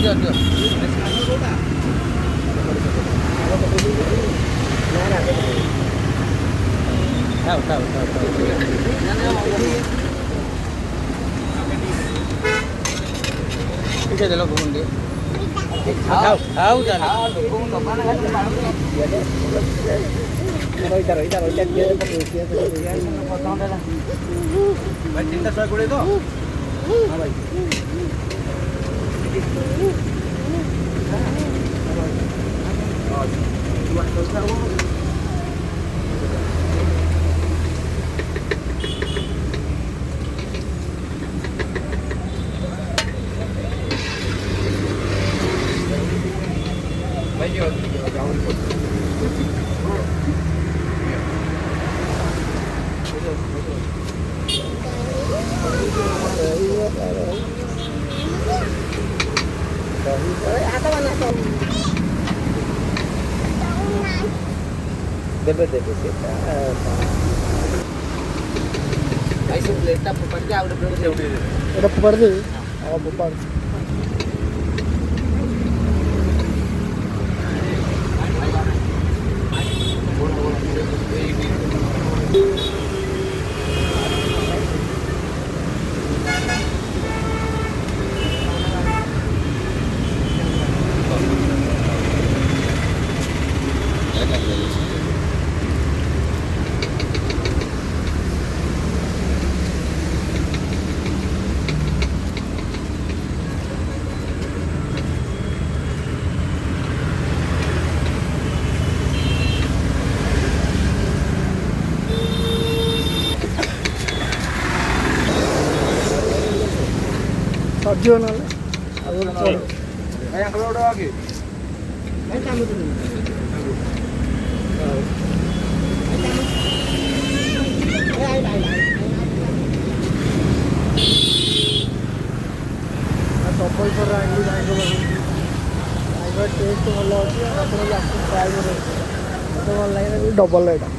ଦିଅ ଦିଅ ଥାଉ ଥାଉ ଥାଉ ଥାଉ ଟିକେ ଦେଲ ଘୁମଣ୍ଡି ଥାଉ ଥାଉ ରହିଥା ରହିଥା ରହିଥା ଭାଇ 320 ତ ହଁ ଭାଇ देवे देवे भाई सब प्लेटा पकड़ के आउट प्लेट से उठे पकड़ दे और पकड़ सब्जी ना भाई अंकल उड़ा आगे भाई काम तो सफल कर टेस्ट भल अच्छी ट्राए कर भल लगे डबल एटा